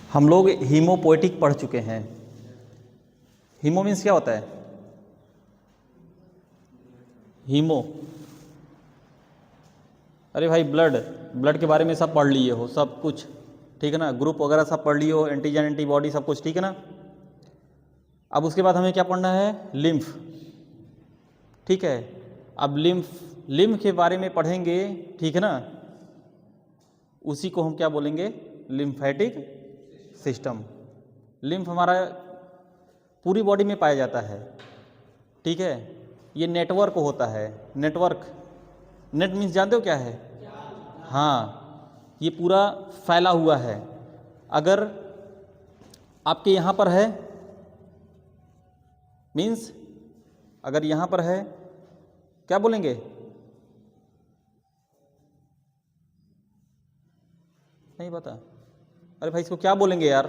हम लोग हीमोपोएटिक पढ़ चुके हैं। हीमो मीन्स क्या होता है? हीमो, अरे भाई ब्लड के बारे में सब पढ़ लिए हो, सब कुछ ठीक है ना, ग्रुप वगैरह सब पढ़ लिए हो, एंटीजन एंटीबॉडी सब कुछ ठीक है ना। अब उसके बाद हमें क्या पढ़ना है? लिम्फ, ठीक है। अब लिम्फ के बारे में पढ़ेंगे ठीक है ना, उसी को हम क्या बोलेंगे? Lymphatic system. लिम्फ हमारा पूरी बॉडी में पाया जाता है, ठीक है। ये नेटवर्क होता है, नेटवर्क, नेट मीन्स जानते हो क्या है? हाँ, ये पूरा फैला हुआ है। अगर आपके यहाँ पर है मीन्स, अगर यहाँ पर है क्या बोलेंगे? नहीं पता? अरे भाई इसको क्या बोलेंगे यार?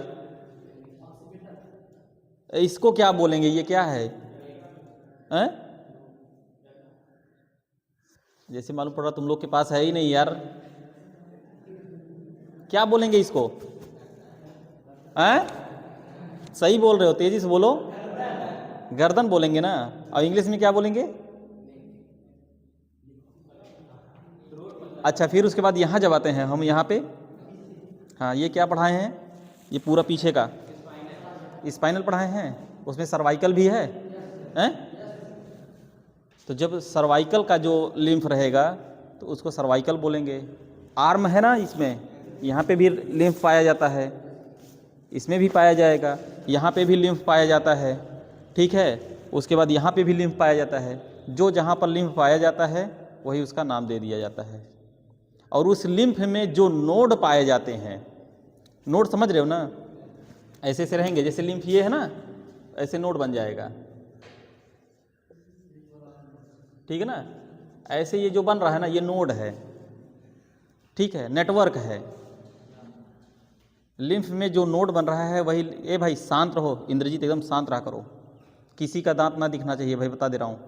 इसको क्या बोलेंगे? ये क्या है? हैं? जैसे मालूम पड़ रहा तुम लोग के पास है ही नहीं यार। क्या बोलेंगे इसको? हैं? सही बोल रहे हो, तेजी से बोलो। गर्दन बोलेंगे ना। और इंग्लिश में क्या बोलेंगे? अच्छा, फिर उसके बाद यहाँ जब आते हैं हम यहाँ पे, हाँ ये क्या पढ़ाए हैं? ये पूरा पीछे का स्पाइनल पढ़ाए हैं, उसमें सर्वाइकल भी है हैं? तो जब सर्वाइकल का जो लिम्फ रहेगा तो उसको सर्वाइकल बोलेंगे। आर्म है ना, इसमें यहाँ पे भी लिम्फ पाया जाता है, इसमें भी पाया जाएगा, यहाँ पे भी लिम्फ पाया जाता है, ठीक है। उसके बाद यहाँ पे भी लिम्फ पाया जाता है। जो जहाँ पर लिम्फ पाया जाता है वही उसका नाम दे दिया जाता है। और उस लिम्फ में जो नोड पाए जाते हैं, नोड समझ रहे हो ना, ऐसे ऐसे रहेंगे, जैसे लिम्फ ये है ना, ऐसे नोड बन जाएगा, ठीक है ना। ऐसे ये जो बन रहा है ना, ये नोड है, ठीक है, नेटवर्क है। लिम्फ में जो नोड बन रहा है वही। ए भाई शांत रहो, इंद्रजीत एकदम शांत रहा करो, किसी का दांत ना दिखना चाहिए भाई, बता दे रहा हूँ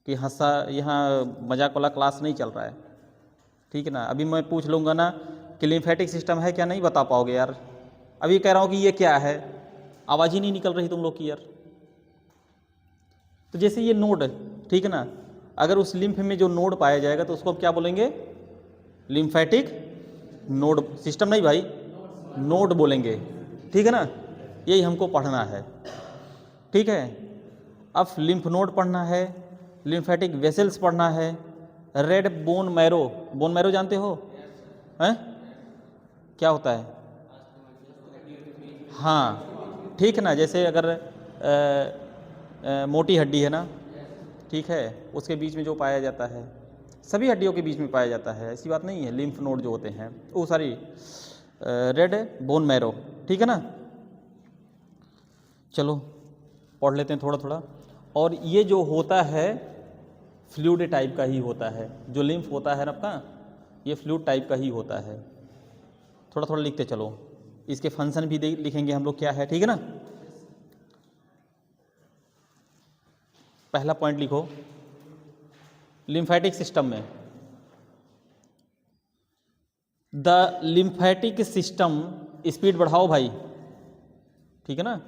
कि हंसा, यहाँ मजाक वाला क्लास नहीं चल रहा है, ठीक है ना। अभी मैं पूछ लूँगा ना कि लिम्फेटिक सिस्टम है क्या, नहीं बता पाओगे यार। अभी कह रहा हूँ कि ये क्या है, आवाज़ ही नहीं निकल रही तुम लोग की यार। तो जैसे ये नोड, ठीक है ना, अगर उस लिम्फ में जो नोड पाया जाएगा तो उसको हम क्या बोलेंगे? लिम्फेटिक नोड सिस्टम नहीं भाई, नोड बोलेंगे, ठीक है ना। यही हमको पढ़ना है, ठीक है। अब लिम्फ नोड पढ़ना है, लिम्फेटिक वेसल्स पढ़ना है, red bone marrow, bone marrow जानते हो हैं? क्या होता है? हाँ ठीक है ना, जैसे अगर मोटी हड्डी है ना, ठीक है, उसके बीच में जो पाया जाता है, सभी हड्डियों के बीच में पाया जाता है, ऐसी बात नहीं है। लिम्फ नोड जो होते हैं वो सारी रेड बोन मैरो, ठीक है ना। चलो पढ़ लेते हैं थोड़ा थोड़ा। और ये जो होता है फ्लूइड टाइप का ही होता है, जो लिम्फ होता है ना आपका, ये फ्लूइड टाइप का ही होता है। थोड़ा थोड़ा लिखते चलो, इसके फंक्शन भी लिखेंगे हम लोग क्या है, ठीक है ना। पहला पॉइंट लिखो, लिम्फेटिक सिस्टम में द लिम्फेटिक सिस्टम, स्पीड बढ़ाओ भाई, ठीक है ना,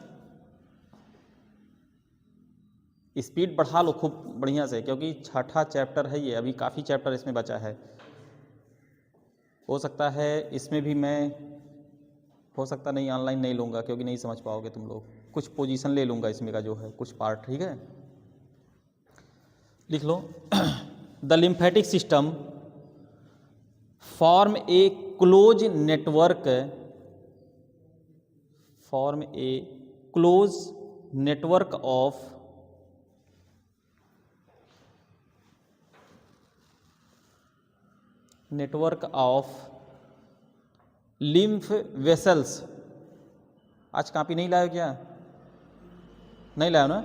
स्पीड बढ़ा लो खूब बढ़िया से, क्योंकि छठा चैप्टर है ये, अभी काफ़ी चैप्टर इसमें बचा है। हो सकता है इसमें भी मैं, हो सकता नहीं ऑनलाइन नहीं लूँगा क्योंकि नहीं समझ पाओगे तुम लोग, कुछ पोजीशन ले लूँगा इसमें का जो है, कुछ पार्ट, ठीक है। लिख लो the lymphatic system form a close network, form a close network of lymph vessels. आज कॉपी नहीं लाए क्या? नहीं लाए ना?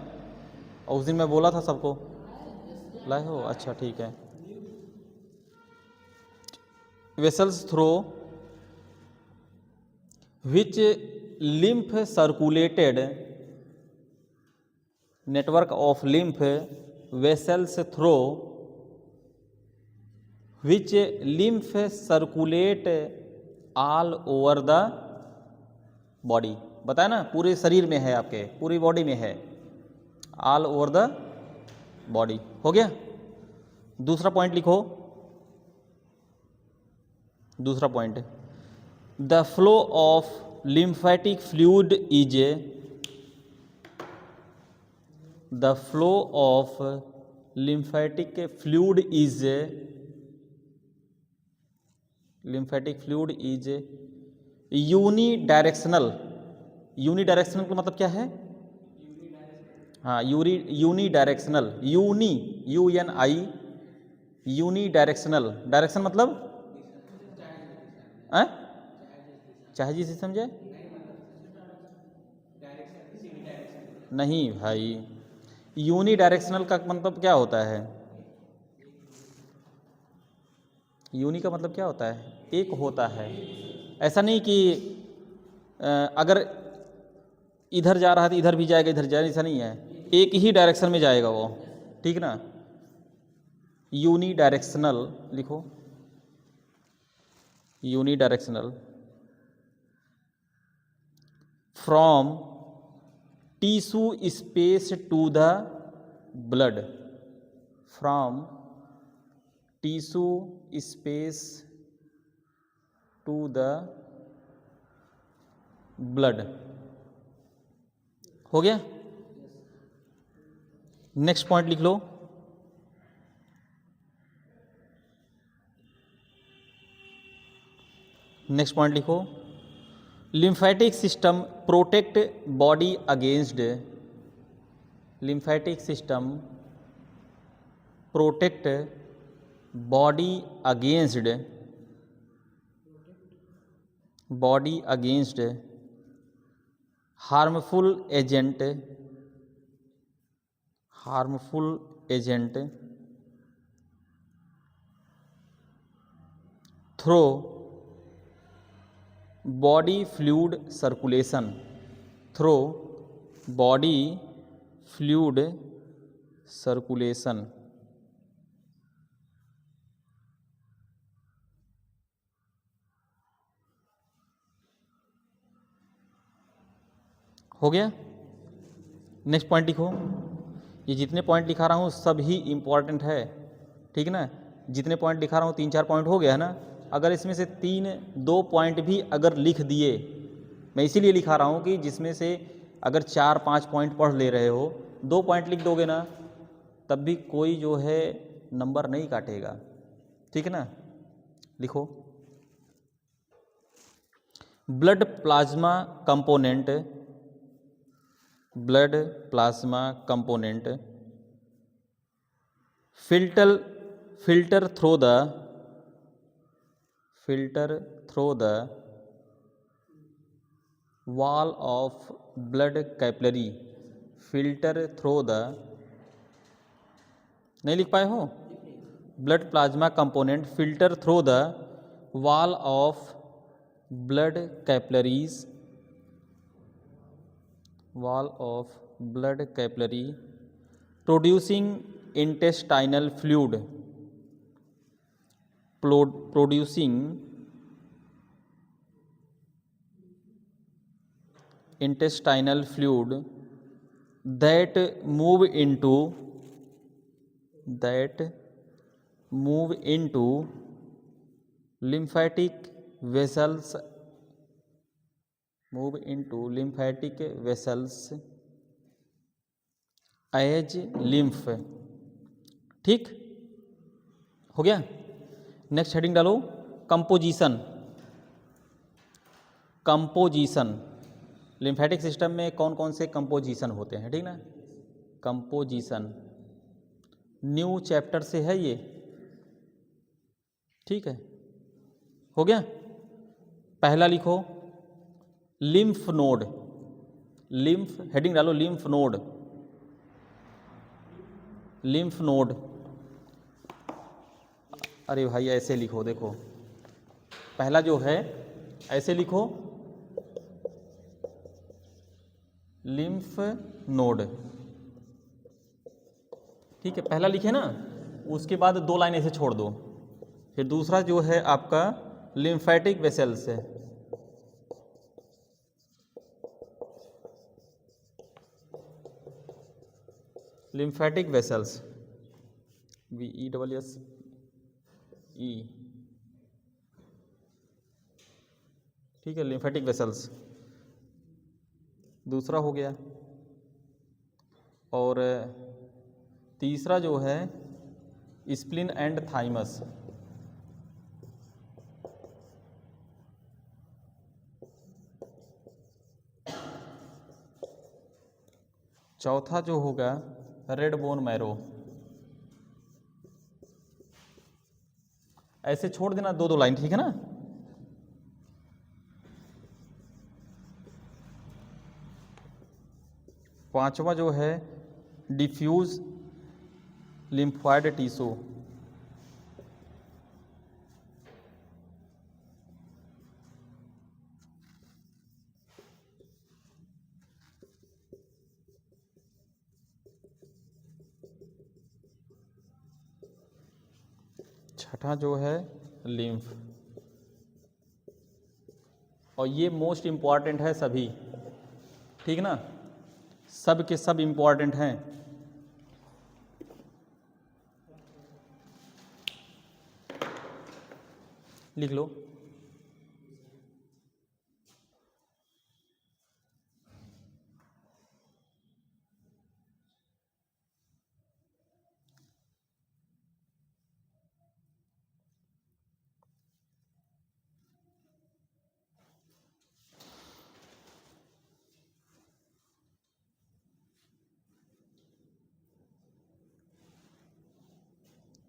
और उस दिन मैं बोला था सबको लाए हो, अच्छा ठीक है। Vessels through which lymph circulated, network of lymph vessels through which lymph circulate all over the body, बताया ना, पूरे शरीर में है, आपके पूरी बॉडी में है, ऑल ओवर द बॉडी। हो गया। दूसरा पॉइंट लिखो, दूसरा point, the flow of lymphatic fluid is, the flow of lymphatic fluid is, lymphatic fluid is unidirectional। Unidirectional का मतलब क्या है? हाँ, यूनिडायरेक्शनल, UNI, यूनिडायरेक्शनल, डायरेक्शन मतलब चाहे जिसे समझे, नहीं भाई, यूनिडायरेक्शनल का मतलब क्या होता है? यूनि का मतलब क्या होता है? एक होता है। ऐसा नहीं कि अगर इधर जा रहा है तो इधर भी जाएगा, इधर जाएगा, ऐसा नहीं है, एक ही डायरेक्शन में जाएगा वो, ठीक ना। यूनिडायरेक्शनल लिखो, unidirectional, from tissue space to the blood, from tissue space to the blood. हो गया। नेक्स्ट पॉइंट लिख लो, नेक्स्ट पॉइंट लिखो, lymphatic system protect body against, lymphatic system protect body against, body against harmful agent, harmful agent through body fluid circulation, through body fluid circulation. हो गया। Next point लिखो, ये जितने पॉइंट लिखा रहा हूँ सभी इम्पॉर्टेंट है, ठीक ना। जितने पॉइंट लिखा रहा हूँ 3-4 पॉइंट हो गया है ना। अगर इसमें से 3-2 पॉइंट भी अगर लिख दिए, मैं इसीलिए लिखा रहा हूँ कि जिसमें से अगर 4-5 पॉइंट पढ़ ले रहे हो, 2 पॉइंट लिख दोगे ना, तब भी कोई जो है नंबर नहीं काटेगा, ठीक है ना। लिखो, blood plasma component, blood plasma component filter through the wall of blood capillary, filter through the, नहीं लिख पाए हो? Blood plasma component filter through the wall of blood capillaries, wall of blood capillary producing intestinal fluid, producing intestinal fluid that move into lymphatic vessels, move into lymphatic vessels as lymph। ठीक हो गया। Next heading डालो, composition, composition, lymphatic system में कौन कौन से composition होते हैं, ठीक ना। कंपोजिशन न्यू चैप्टर से है ये, ठीक है। हो गया। पहला लिखो लिम्फ नोड, लिम्फ, हेडिंग डालो लिम्फ नोड, लिम्फ नोड। अरे भाई ऐसे लिखो, देखो पहला जो है ऐसे लिखो, लिम्फ नोड, ठीक है। पहला लिखे ना, उसके बाद 2 लाइन ऐसे छोड़ दो। फिर दूसरा जो है आपका लिम्फेटिक वेसल्स है, लिम्फेटिक वेसल्स, VESSE, ठीक है, लिम्फेटिक वेसल्स दूसरा हो गया। और तीसरा जो है स्प्लीन एंड थाइमस, चौथा जो होगा रेड बोन मैरो। ऐसे छोड़ देना 2-2 लाइन, ठीक है ना। पांचवा जो है डिफ्यूज लिम्फॉइड टिश्यू, छठा जो है लिम्फ। और ये मोस्ट इम्पॉर्टेंट है सभी, ठीक ना, सब के सब इम्पॉर्टेंट हैं। लिख लो।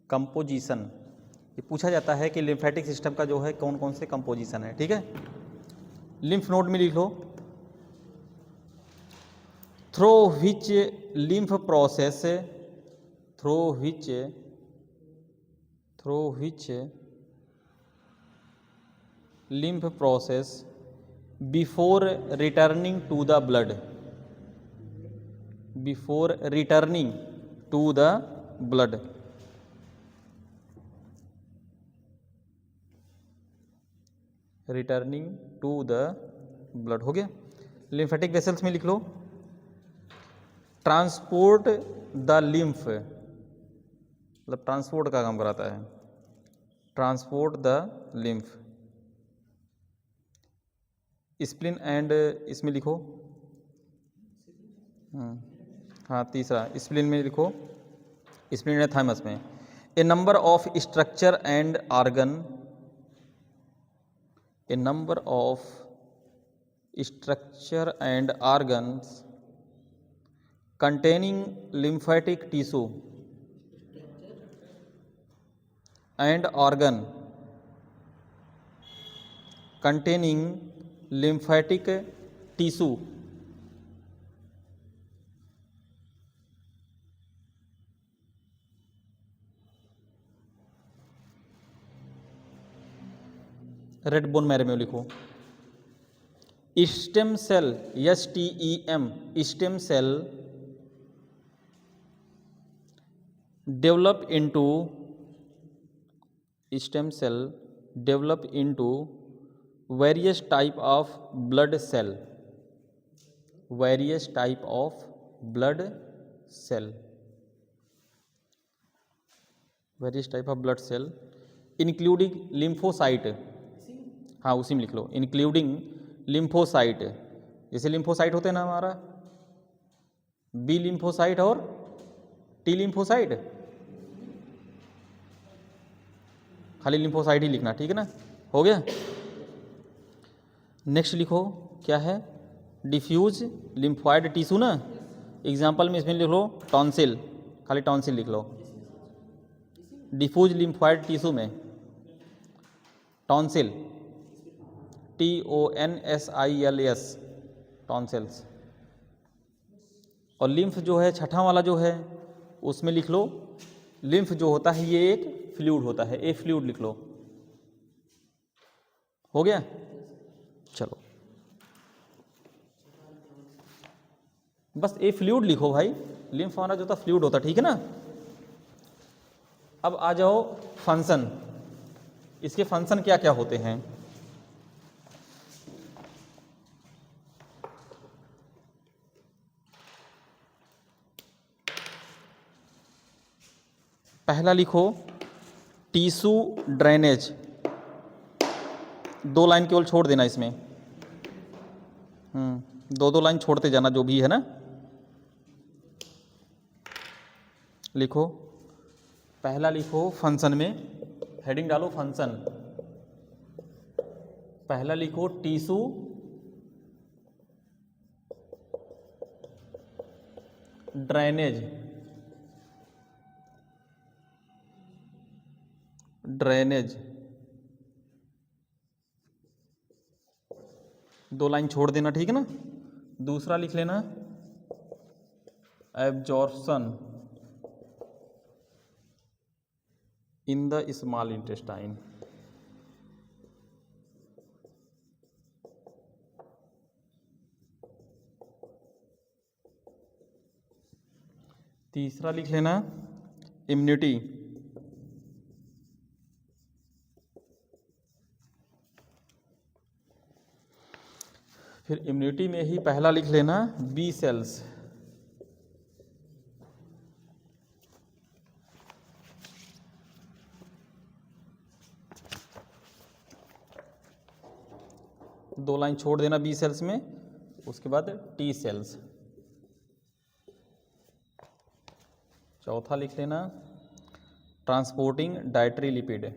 कंपोजिशन, ये पूछा जाता है कि लिम्फेटिक सिस्टम का जो है कौन कौन से कंपोजिशन है, ठीक है। लिम्फ नोड में लिख लो, through which lymph process, through which lymph process before returning to the blood, before returning to the blood, returning to the blood हो गया। लिम्फेटिक वेसल्स में लिख लो, ट्रांसपोर्ट द लिम्फ, मतलब ट्रांसपोर्ट का काम कराता है, transport the lymph. Spleen and, इसमें लिखो, हाँ तीसरा स्प्लीन में लिखो, स्प्लीन एंड थाइमस में a number of structure and organ, a number of structure and organs containing lymphatic tissue and organ containing lymphatic tissue red bone marrow में लिखो। Stem cell, STEM, stem cell develop into, stem cell develop into various type of blood cell, various type of blood cell, various type of blood cell including lymphocyte, हाँ उसी में लिख लो, including lymphocyte, जैसे lymphocyte होते हैं ना हमारा, B lymphocyte और T lymphocyte, खाली लिम्फोसाइट ही लिखना, ठीक है ना, हो गया। नेक्स्ट लिखो क्या है, डिफ्यूज लिम्फॉइड टिश्यू ना, एग्जांपल में इसमें लिख लो टॉन्सिल, खाली टॉन्सिल लिख लो। डिफ्यूज लिम्फॉइड टिश्यू में टॉन्सिल, TONSILS, टॉन्सिल्स। और लिम्फ जो है छठा वाला जो है उसमें लिख लो, लिम्फ जो होता है ये एक फ्लूइड होता है, ए फ्लूइड लिख लो, हो गया। चलो बस ए फ्लूइड लिखो भाई, लिम्फ हमारा जो था फ्लूइड होता, ठीक है ना। अब आ जाओ फंक्शन, इसके फंक्शन क्या क्या होते हैं। पहला लिखो टिश्यू ड्रेनेज, 2 लाइन केवल छोड़ देना इसमें, 2 लाइन छोड़ते जाना जो भी है ना। लिखो, पहला लिखो फंक्शन में, हेडिंग डालो फंक्शन। पहला लिखो टिश्यू ड्रेनेज, ड्रेनेज 2 लाइन छोड़ देना, ठीक है ना। दूसरा लिख लेना absorption in the small intestine. तीसरा लिख लेना इम्यूनिटी, फिर इम्यूनिटी में ही पहला लिख लेना बी सेल्स। दो लाइन छोड़ देना बी सेल्स में, उसके बाद टी सेल्स। चौथा लिख लेना transporting dietary lipid,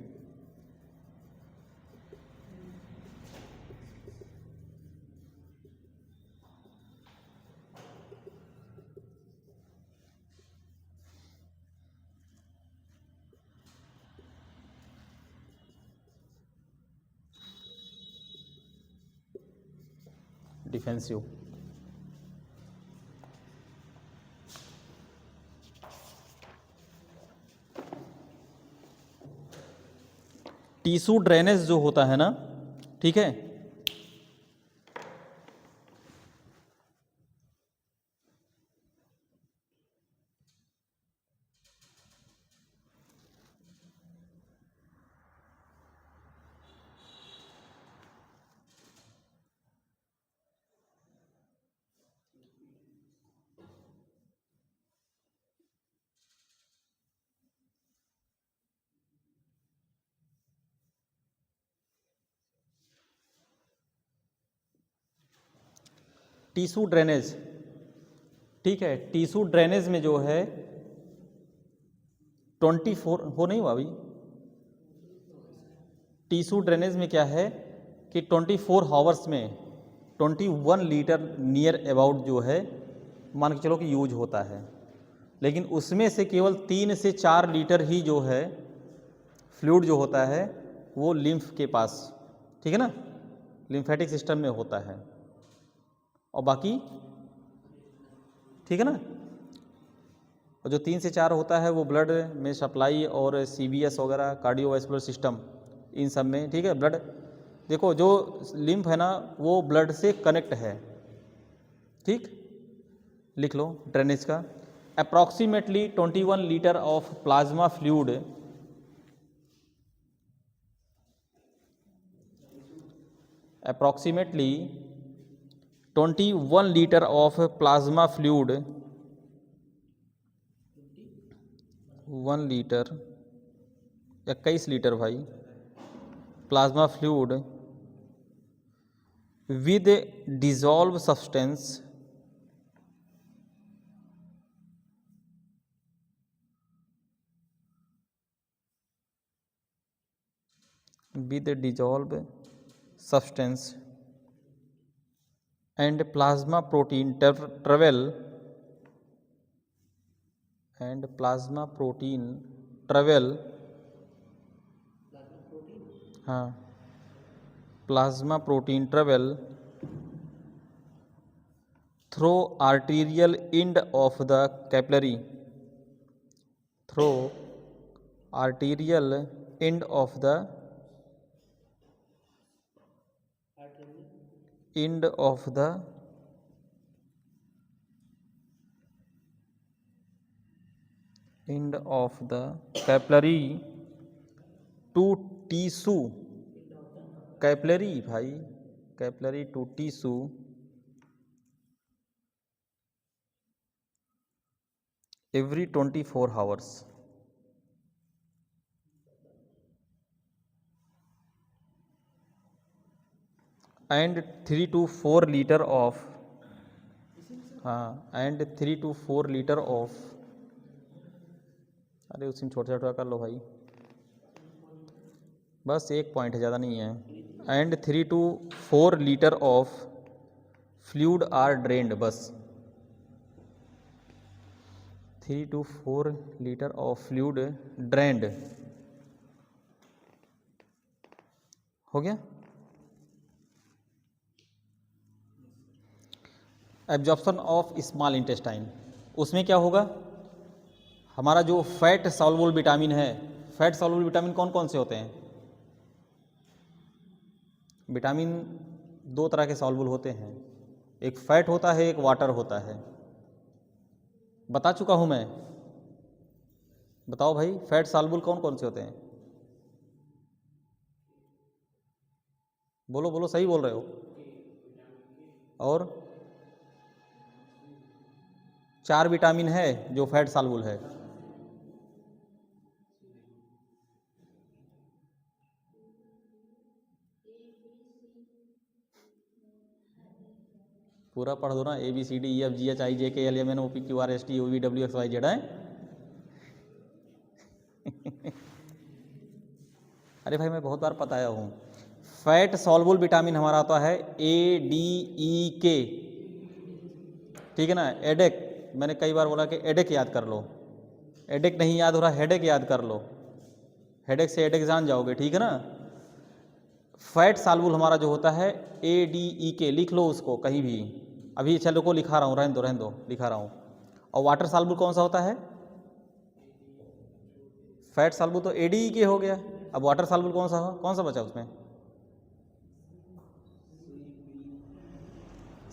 defensive. Tissue drainage जो होता है ना, ठीक है, टिश्यू ड्रेनेज, ठीक है। टिश्यू ड्रेनेज में जो है 24 हो नहीं हुआ अभी। टिश्यू ड्रेनेज में क्या है कि 24 हावर्स में 21 लीटर नियर अबाउट जो है मान के चलो कि यूज होता है, लेकिन उसमें से केवल 3 से 4 लीटर ही जो है फ्लूइड जो होता है वो लिम्फ के पास, ठीक है ना, लिम्फेटिक सिस्टम में होता है, और बाकी ठीक है ना। और जो 3 से 4 होता है वो ब्लड में सप्लाई और CVS वगैरह कार्डियोवैस्कुलर सिस्टम इन सब में, ठीक है। ब्लड देखो जो लिम्फ है ना वो ब्लड से कनेक्ट है, ठीक। लिख लो ड्रेनेज का approximately 21 litre of plasma fluid, approximately 21 litre of plasma fluid, 1 litre 21 litre भाई plasma fluid with dissolve substance with dissolved substance and plasma protein travel and plasma protein travel, हाँ plasma protein travel through arterial end of the capillary, through arterial end of the end of the end of the capillary to tissue, capillary भाई capillary to tissue every 24 hours, and 3 to 4 litre of, हाँ, and 3 to 4 litre of, अरे उसमें छोटा छोटा कर लो भाई, बस एक पॉइंट है, ज़्यादा नहीं है। And 3 to 4 litre of fluid are drained, बस 3 to 4 litre of fluid drained, हो गया। एब्जॉर्प्शन ऑफ स्मॉल इंटेस्टाइन, उसमें क्या होगा, हमारा जो फैट सॉल्युबल विटामिन है, फैट सॉल्युबल विटामिन कौन कौन से होते हैं? विटामिन दो तरह के सॉल्युबल होते हैं, एक फैट होता है, एक वाटर होता है। बता चुका हूं मैं, बताओ भाई, फैट सॉल्युबल कौन कौन से होते हैं? बोलो बोलो, सही बोल रहे हो। और 4 विटामिन है जो फैट सॉल्युबल है। पूरा पढ़ दो ना, ABCDEFGHIJKLMNOPQRSTUVWXYZ है। अरे भाई मैं बहुत बार बताया हूँ, फैट सॉल्युबल विटामिन हमारा आता है ADEK, ठीक है ना। एडेक, मैंने कई बार बोला कि एडेक याद कर लो, एडेक नहीं याद हो रहा, हेडेक याद कर लो, हेडेक से एडेक जान जाओगे, ठीक है ना। फैट सॉल्युबल हमारा जो होता है ADEK, लिख लो उसको कहीं भी, अभी चलो को लिखा रहा हूँ, रहने दो लिखा रहा हूँ। और वाटर सॉल्युबल कौन सा होता है? फैट सॉल्युबल तो ADEK हो गया, अब वाटर सॉल्युबल कौन सा बचा उसमें?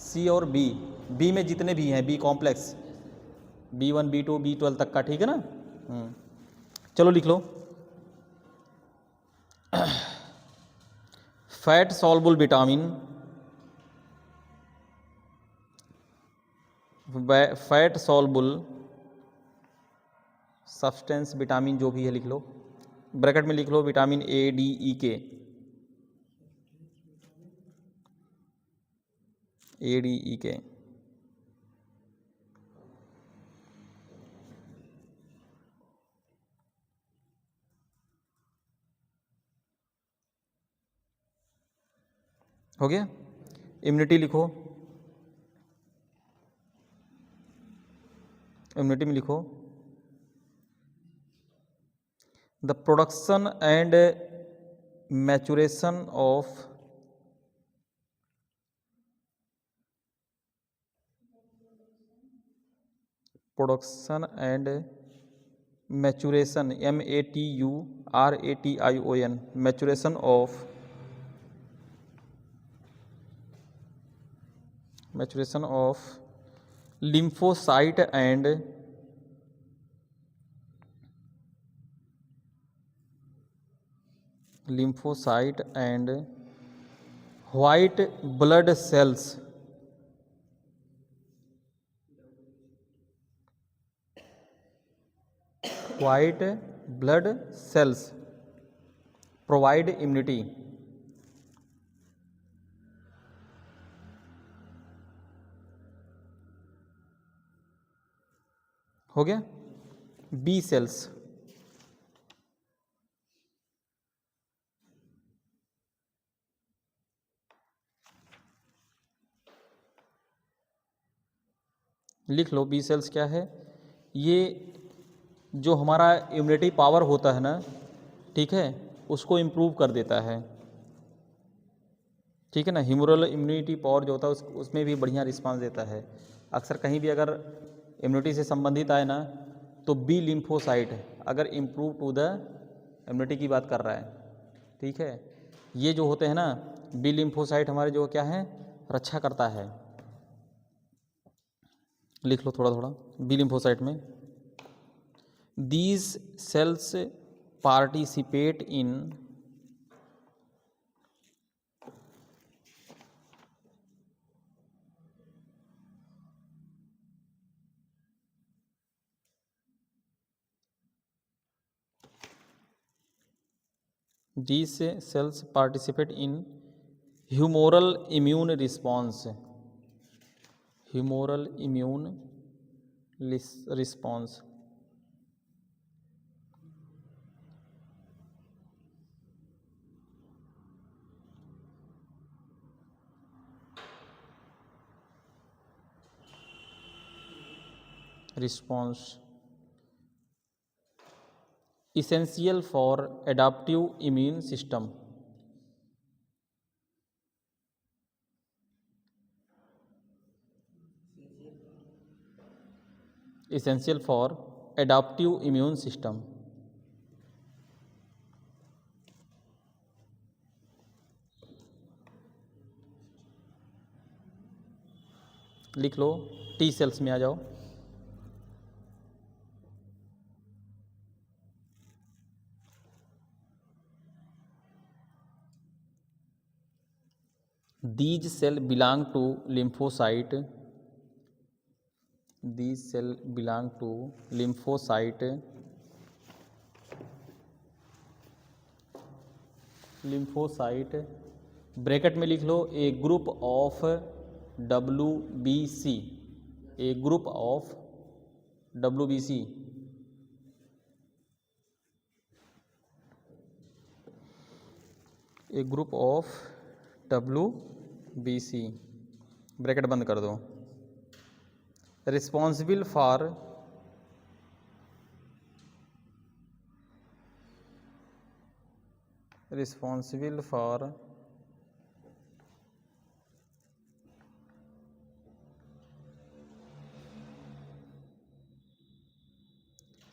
C और B में जितने भी हैं, B complex, B1 B2 B12 तक का, ठीक है ना। चलो लिख लो, fat soluble vitamin, fat soluble substance vitamin जो भी है लिख लो, ब्रैकेट में लिख लो विटामिन ADEK, ADEK। हो गया। इम्यूनिटी लिखो, इम्यूनिटी में लिखो the production and maturation of production and maturation MATURATION, maturation of lymphocyte and white blood cells, provide immunity। हो गया। B सेल्स, लिख लो B सेल्स क्या है, ये जो हमारा इम्यूनिटी पावर होता है ना, ठीक है, उसको इम्प्रूव कर देता है, ठीक है ना। ह्यूमरल इम्यूनिटी पावर जो होता है उसमें भी बढ़िया रिस्पांस देता है। अक्सर कहीं भी अगर इम्यूनिटी से संबंधित आए ना, तो B लिम्फोसाइट अगर इम्प्रूव टू द इम्यूनिटी की बात कर रहा है, ठीक है, ये जो होते हैं ना B लिम्फोसाइट हमारे जो क्या है, रक्षा करता है। लिख लो थोड़ा थोड़ा, B लिम्फोसाइट में these cells participate in These cells participate in humoral immune response, humoral immune response, response essential for adaptive immune system, essential for adaptive immune system। लिख लो, टी सेल्स में आ जाओ। These cell belong to lymphocyte, these cell belong to lymphocyte, lymphocyte bracket में लिख लो a group of WBC, a group of WBC, a group of WBC bracket बंद कर दो। Responsible for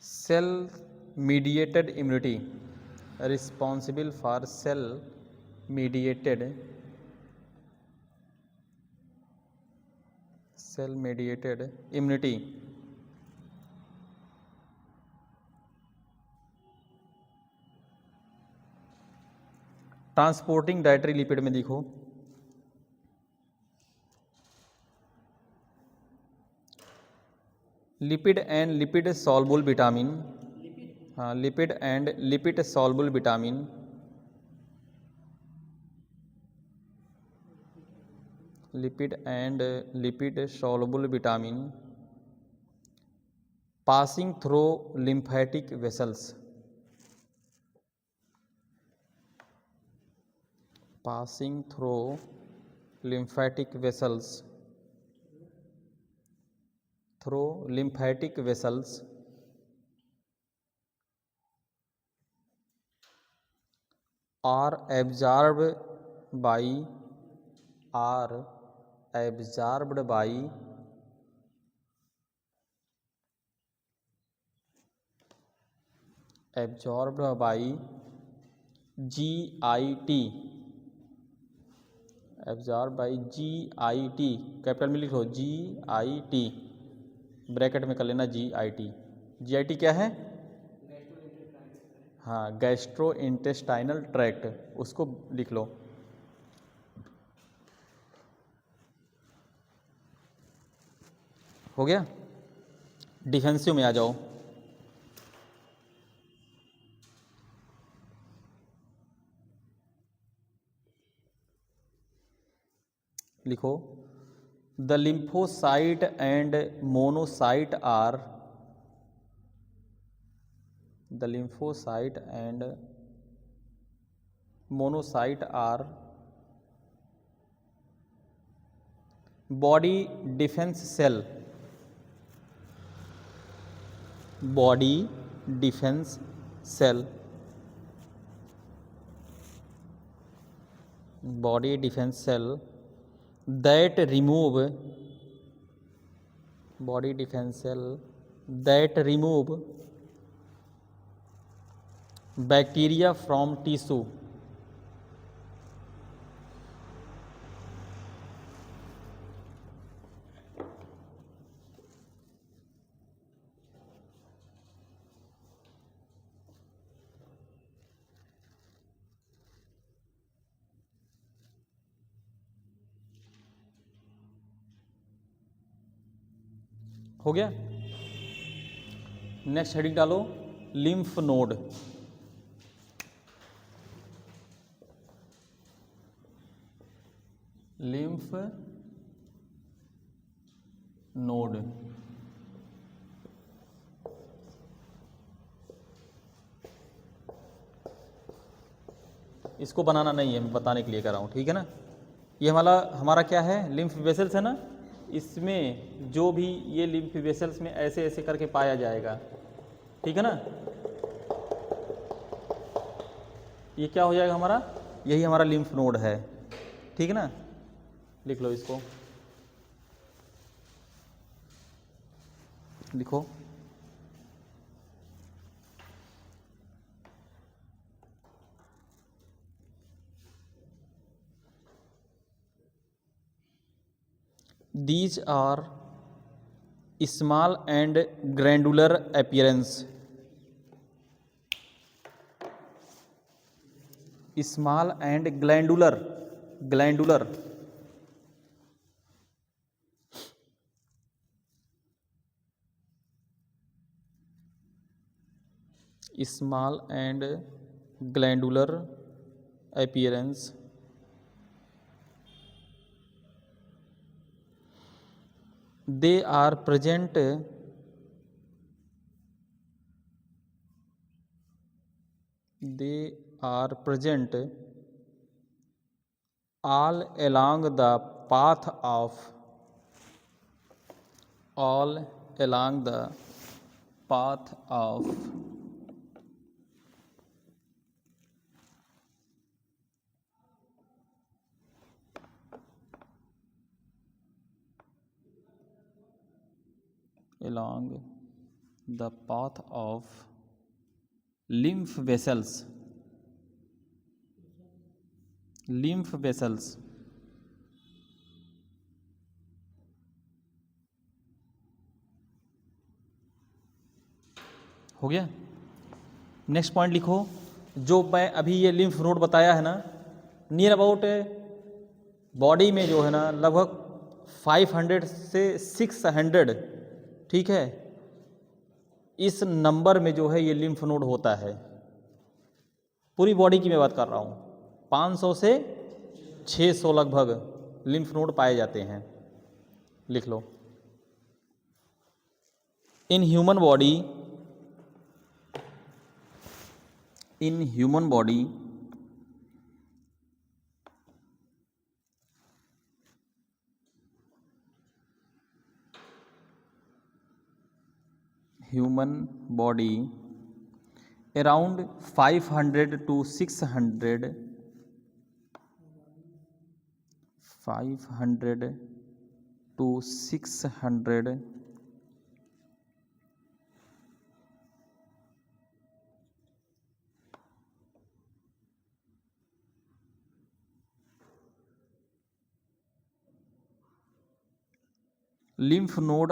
cell mediated immunity, responsible for cell mediated immunity. Transporting dietary lipid में देखो, lipid and lipid soluble vitamin, हाँ lipid and lipid soluble vitamin, lipid and lipid soluble vitamin passing through lymphatic vessels, passing through lymphatic vessels, are absorbed by GIT, absorb by GIT, capital में लिख लो GIT, bracket में कर लेना GIT। GIT क्या है? हाँ gastro intestinal tract, उसको लिख लो। हो गया। डिफेंसिव में आ जाओ, लिखो the lymphocyte and monocyte are, the lymphocyte and monocyte are body defence cell, body defence cell, body defence cell that remove, body defense cell that remove bacteria from tissue, हो गया। नेक्स्ट हेडिंग डालो lymph node, lymph node. इसको बनाना नहीं है, मैं बताने के लिए कर रहा हूँ, ठीक है ना। ये हमारा क्या है, लिम्फ वेसल्स है ना। इसमें जो भी ये लिम्फ वेसल्स में ऐसे ऐसे करके पाया जाएगा, ठीक है ना। ये क्या हो जाएगा हमारा, यही हमारा लिम्फ नोड है, ठीक है ना। लिख लो इसको, लिखो। These are small and granular appearance. Small and glandular. Small and glandular appearance. They are present all along the path of lymph vessels. हो गया। नेक्स्ट पॉइंट लिखो, जो मैं अभी ये लिम्फ नोड बताया है ना, नियर अबाउट बॉडी में जो है ना लगभग 500 से 600, ठीक है, इस नंबर में जो है ये लिम्फ नोड होता है। पूरी बॉडी की मैं बात कर रहा हूँ, 500 से 600 लगभग लिम्फ नोड पाए जाते हैं। लिख लो, in human body human body around 500 to 600 lymph node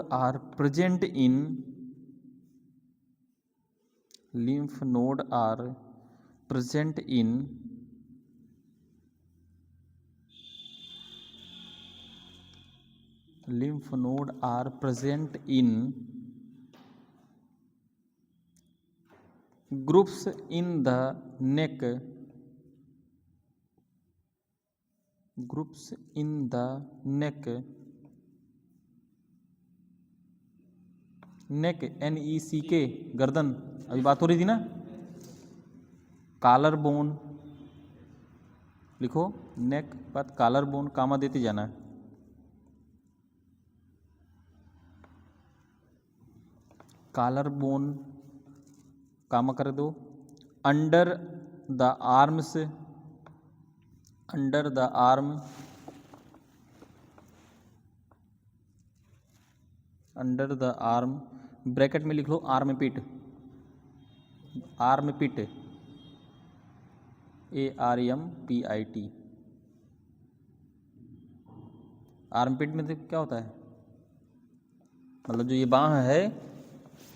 are present in groups in the neck. Neck NECK, गर्दन, अभी बात हो रही थी ना। कॉलर बोन, लिखो, नेक पर कॉलर बोन, कामा देते जाना। कॉलर बोन कामा कर दो। Under the arms, under the arm, bracket में लिख लो आर्मपिट, ARMPIT, आर्मपिट में क्या होता है, मतलब जो ये बांह है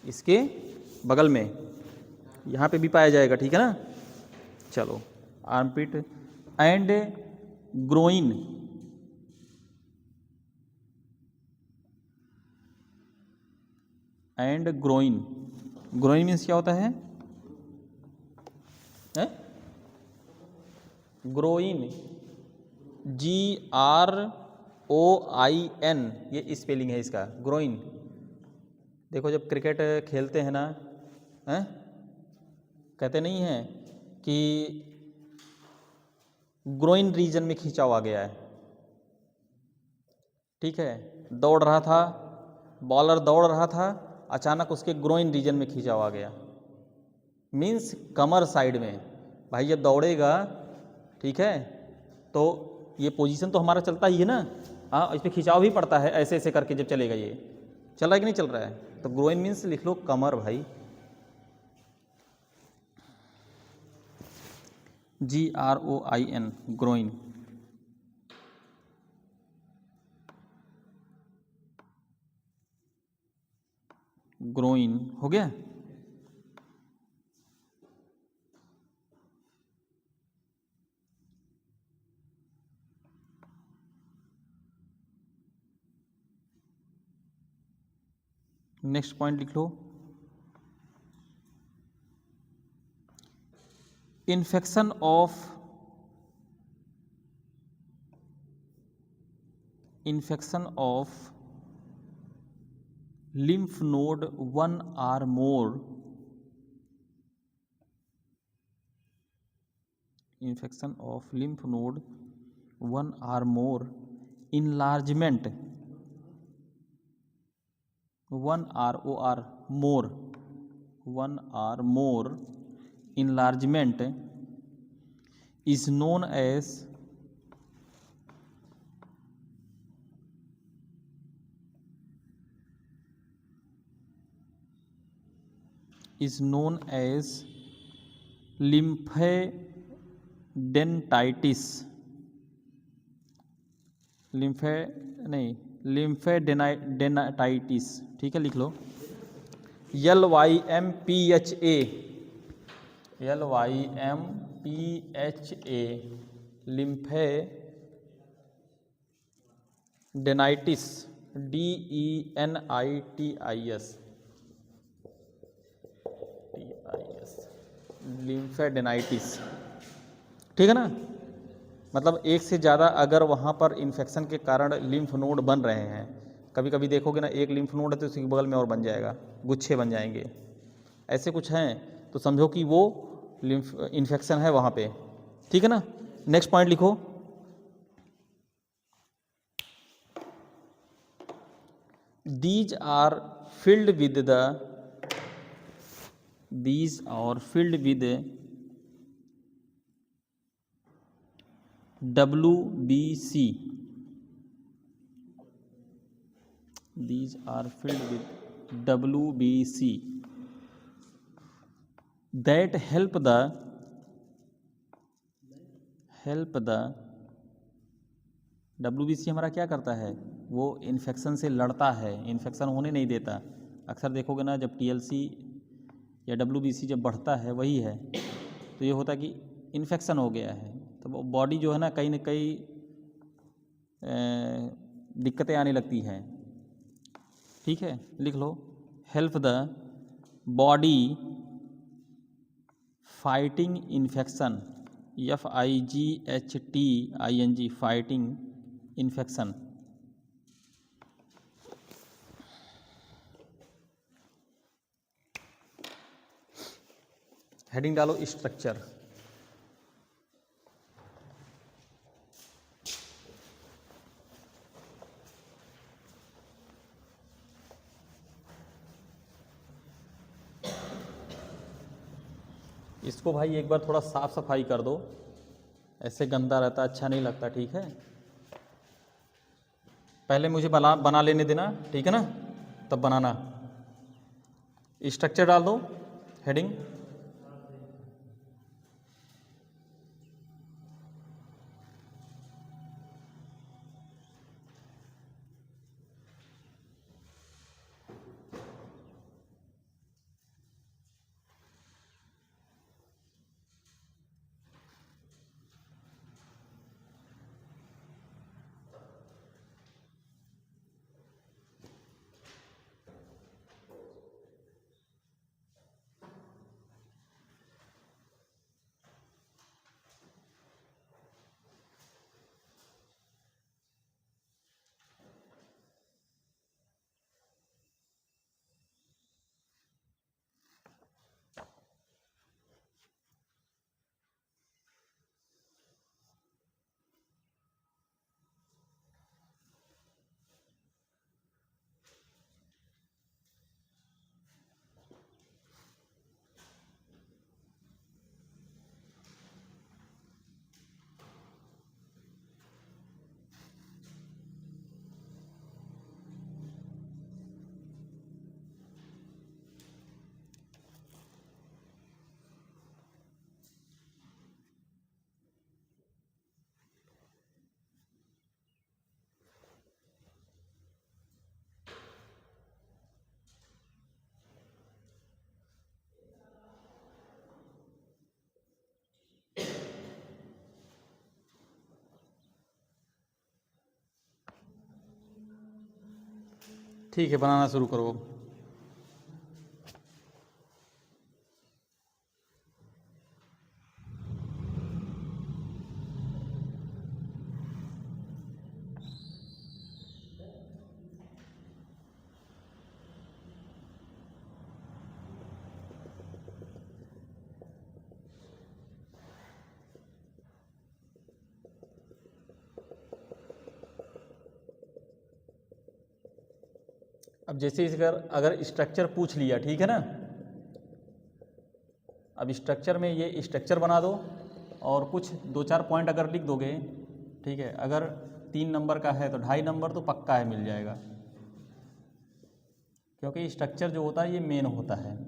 इसके बगल में, यहाँ पे भी पाया जाएगा, ठीक है ना। चलो, armpit and groin, groin means क्या होता है? ग्रोइन GROIN, ये स्पेलिंग है इसका, ग्रोइन। देखो जब क्रिकेट खेलते हैं ना, हैं, कहते नहीं हैं कि ग्रोइन रीजन में खिंचाव आ गया है, ठीक है। दौड़ रहा था, बॉलर दौड़ रहा था, अचानक उसके ग्रोइन रीजन में खिंचाव आ गया, मीन्स कमर साइड में। भाई जब दौड़ेगा, ठीक है, तो ये पोजीशन तो हमारा चलता ही है ना, हाँ, इस पर खिंचाव भी पड़ता है, ऐसे ऐसे करके जब चलेगा। ये चल रहा है कि नहीं चल रहा है? तो ग्रोइन मीन्स लिख लो कमर भाई, GROIN, ग्रोइन। ग्रोइन हो गया। नेक्स्ट पॉइंट लिख लो, infection of lymph node 1 or more, infection of lymph node 1 or more, enlargement, 1 or more, 1 or more enlargement is known as lymphadeninitis, lymphadeninitis, ठीक है, लिख लो LYMPHA, LYMPHA, lymphadeninitis, DENITIS, लिम्फेडेनाइटिस, ठीक है ना। मतलब एक से ज़्यादा अगर वहाँ पर इन्फेक्शन के कारण लिम्फ नोड बन रहे हैं, कभी कभी देखोगे ना, एक लिम्फ नोड है तो उसके बगल में और बन जाएगा, गुच्छे बन जाएंगे, ऐसे कुछ हैं, तो समझो कि वो लिम्फ इन्फेक्शन है वहाँ पे, ठीक है ना। नेक्स्ट पॉइंट लिखो, these are filled with WBC, these are filled with WBC that help the WBC हमारा क्या करता है, वो इन्फेक्शन से लड़ता है, इन्फेक्शन होने नहीं देता। अक्सर देखोगे ना, जब TLC या WBC जब बढ़ता है, वही है, तो ये होता है कि इन्फेक्शन हो गया है, तो बॉडी जो है ना, कहीं ना कहीं दिक्कतें आने लगती हैं, ठीक है। लिख लो, help the body fighting infection, FIGHTING, fighting infection. Heading डालो स्ट्रक्चर, इसको भाई एक बार थोड़ा साफ सफाई कर दो, ऐसे गंदा रहता, अच्छा नहीं लगता, ठीक है। पहले मुझे बना लेने देना, ठीक है ना, तब बनाना। स्ट्रक्चर डाल दो, हेडिंग। ठीक है, बनाना शुरू करो। अब जैसे इस अगर स्ट्रक्चर पूछ लिया, ठीक है ना, अब स्ट्रक्चर में ये स्ट्रक्चर बना दो और कुछ 2-4 पॉइंट अगर लिख दोगे, ठीक है, अगर 3 नंबर का है तो 2.5 नंबर तो पक्का है, मिल जाएगा, क्योंकि स्ट्रक्चर जो होता है ये मेन होता है।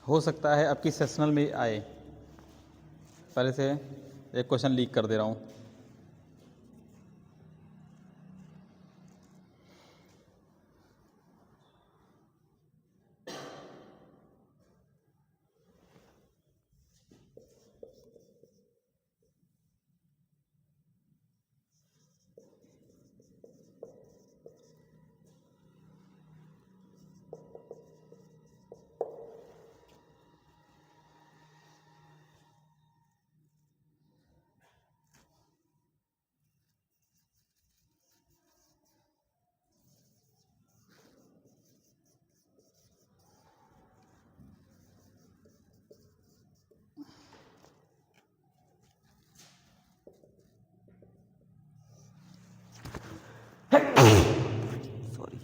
हो सकता है आपकी सेशनल में आए। पहले से एक क्वेश्चन लीक कर दे रहा हूँ। सॉरी।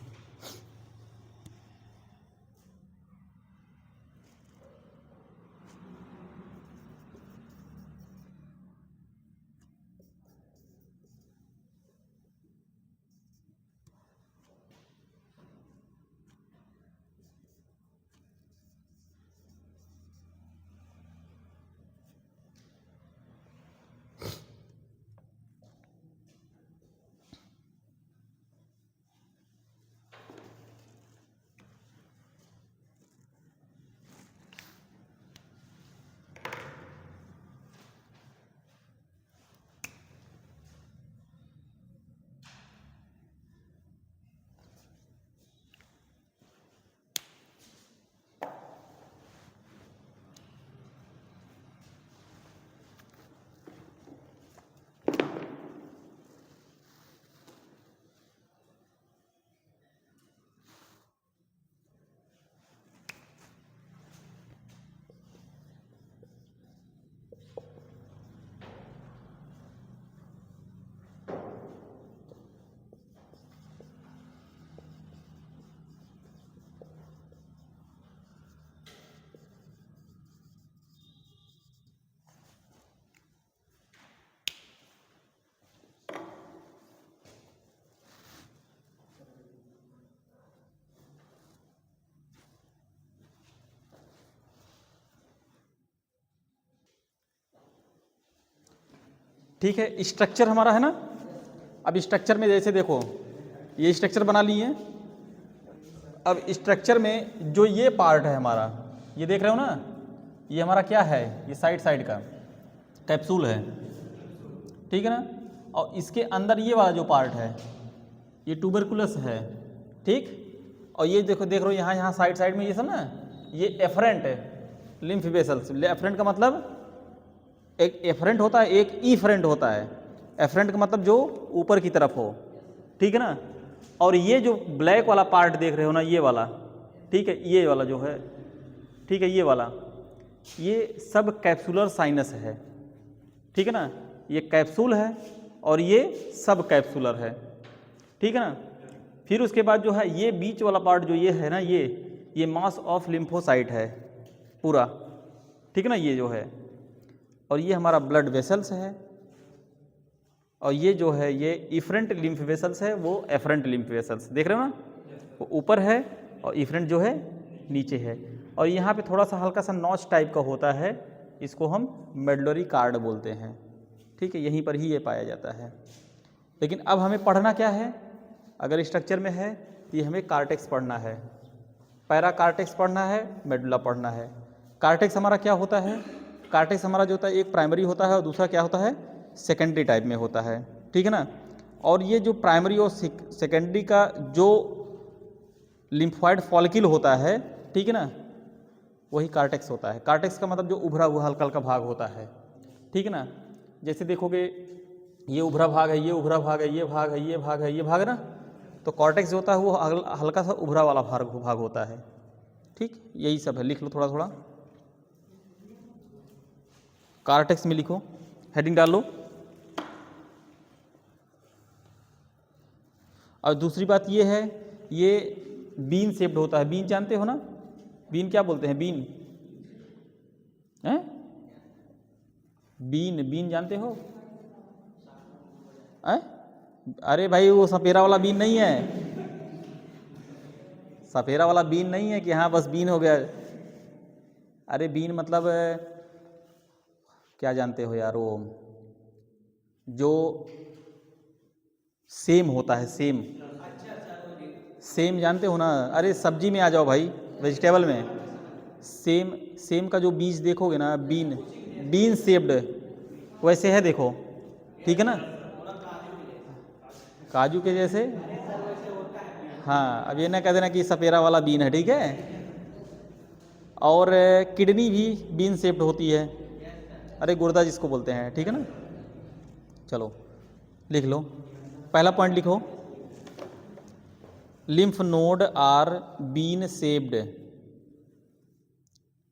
ठीक है, स्ट्रक्चर हमारा है ना। अब स्ट्रक्चर में जैसे देखो, ये स्ट्रक्चर बना लिए। अब स्ट्रक्चर में जो ये पार्ट है हमारा, ये देख रहे हो ना, ये हमारा क्या है, ये साइड साइड का कैप्सूल है, ठीक है ना। और इसके अंदर ये वाला जो पार्ट है ये ट्यूबरकुलस है, ठीक। और ये देखो, देख रहे हो यहाँ साइड साइड में ये सब ना, ये एफरेंट है, लिम्फ वेसल्स। एफरेंट का मतलब एक एफरेंट होता है, एक ईफरेंट होता है। एफरेंट का मतलब जो ऊपर की तरफ हो, ठीक है ना। और ये जो ब्लैक वाला पार्ट देख रहे हो ना, ये वाला, ठीक है, ये वाला जो है, ठीक है, ये वाला, ये सब कैप्सुलर साइनस है, ठीक है ना। ये कैप्सूल है और ये सब कैप्सुलर है, ठीक है ना। फिर उसके बाद जो है ये बीच वाला पार्ट जो ये है ना, ये मास ऑफ लिम्फोसाइट है पूरा, ठीक है ना, ये जो है। और ये हमारा ब्लड वेसल्स है। और ये जो है ये इफरेंट लिम्फ वेसल्स है, वो एफरेंट लिम्फ वेसल्स देख रहे हो ना, वो ऊपर है और इफरेंट जो है नीचे है। और यहाँ पे थोड़ा सा हल्का सा नॉच टाइप का होता है, इसको हम मेडुलरी कार्ड बोलते हैं, ठीक है, यहीं पर ही ये पाया जाता है। लेकिन अब हमें पढ़ना क्या है, अगर स्ट्रक्चर में है तो ये हमें कार्टेक्स पढ़ना है, पैरा कार्टेक्स पढ़ना है, मेडुला पढ़ना है। कार्टेक्स हमारा क्या होता है, कार्टेक्स हमारा जो होता है एक प्राइमरी होता है और दूसरा क्या होता है, सेकेंडरी टाइप में होता है, ठीक है ना। और ये जो प्राइमरी और सेकेंडरी का जो लिम्फॉइड फॉलिकल होता है, ठीक है ना, वही कार्टेक्स होता है। कार्टेक्स का मतलब जो उभरा हुआ हल्का हल्का भाग होता है, ठीक है ना। जैसे देखोगे ये उभरा भाग है, ये उभरा भाग है, ये भाग है, ये भाग है, ये भाग ना, तो कॉर्टेक्स जो होता है वो हल्का सा उभरा वाला भाग होता है, ठीक। यही सब है, लिख लो थोड़ा थोड़ा, कार्टेक्स में लिखो, हेडिंग डाल लो। और दूसरी बात ये है, ये बीन शेप्ड होता है। बीन जानते हो ना, बीन क्या बोलते हैं, बीन हैं, बीन जानते हो? अरे भाई वो सपेरा वाला बीन नहीं है, सपेरा वाला बीन नहीं है कि हाँ बस बीन हो गया। अरे बीन मतलब क्या जानते हो यार, वो जो सेम होता है, सेम, सेम जानते हो ना? अरे सब्जी में आ जाओ भाई, वेजिटेबल में। सेम, सेम का जो बीज देखोगे ना, बीन, बीन शेप्ड वैसे है, देखो, ठीक है ना, काजू के जैसे। हाँ, अब ये ना कह देना कि सपेरा वाला बीन है, ठीक है। और किडनी भी बीन शेप्ड होती है, अरे गुर्दा जिसको बोलते हैं, ठीक है ना। चलो लिख लो, पहला पॉइंट लिखो, lymph node are bean shaped,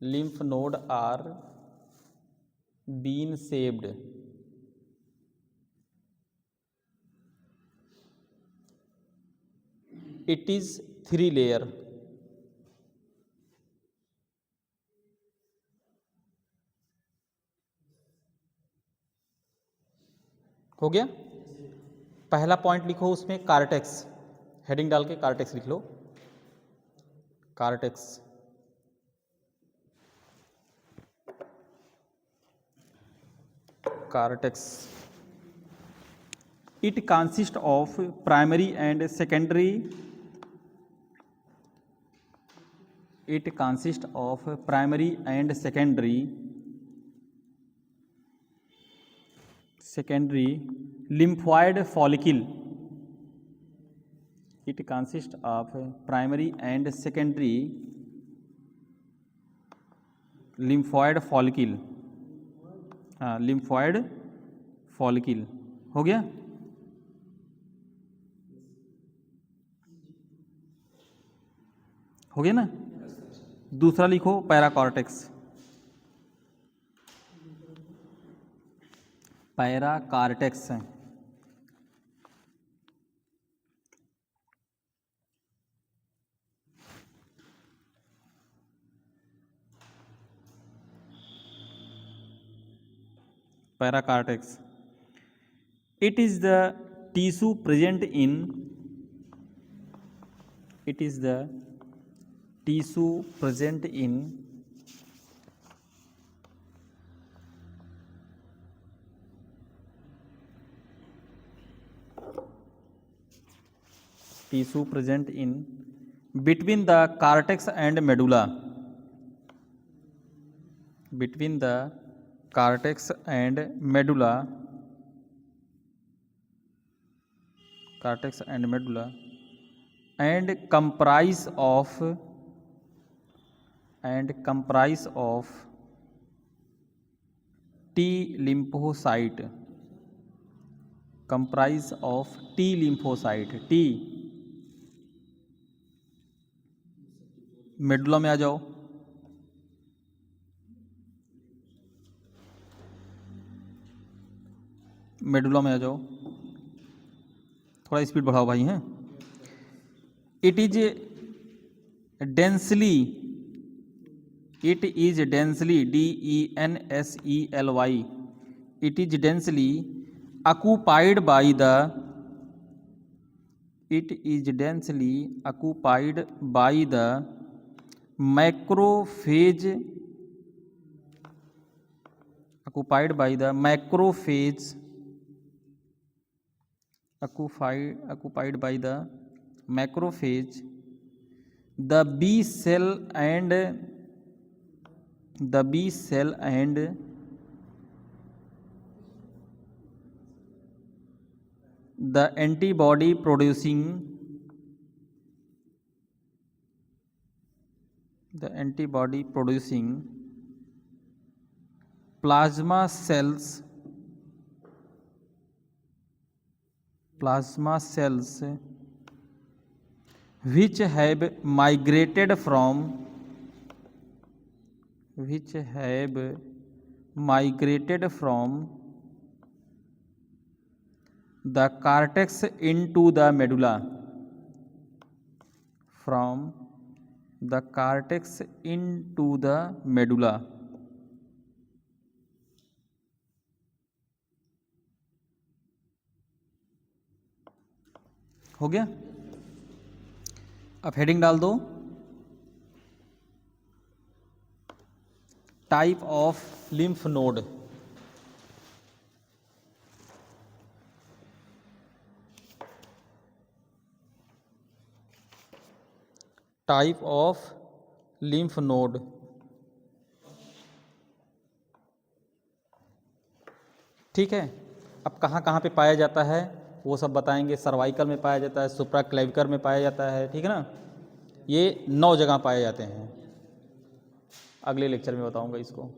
lymph node are bean shaped. It is 3 layer. हो गया। पहला पॉइंट लिखो, उसमें कार्टेक्स, हेडिंग डाल के कार्टेक्स लिख लो, cortex. Cortex, it consist of primary and secondary, it consist of primary and secondary lymphoid follicle, it consists of primary and secondary lymphoid follicle, lymphoid follicle। हो गया। हो गया ना। दूसरा लिखो, पैराकॉर्टेक्स, पैराकॉर्टेक्स है, paracortex, it is the tissue present in, it is the tissue present in between the cortex and medulla, between the cortex and medulla, cortex and medulla, and comprise of T lymphocyte, comprise of T lymphocyte, T medulla में आ जाओ, medulla में आ जाओ, थोड़ा speed बढ़ाओ भाई हैं। It is densely, it is densely, DENSELY, it is densely occupied by the, it is densely occupied by the macrophage, occupied by the macrophage, occupied by the macrophage, the B cell and the B cell and the antibody producing, the antibody producing plasma cells, plasma cells which have migrated from, which have migrated from the cortex into the medulla, from the cortex into the medulla। हो गया। अब heading डाल दो, type of lymph node, type of lymph node. ठीक है, अब कहाँ कहाँ पे पाया जाता है वो सब बताएंगे। सर्वाइकल में पाया जाता है, सुप्राक्लेविकल में पाया जाता है, ठीक है ना। ये 9 जगह पाए जाते हैं। अगले लेक्चर में बताऊंगा इसको।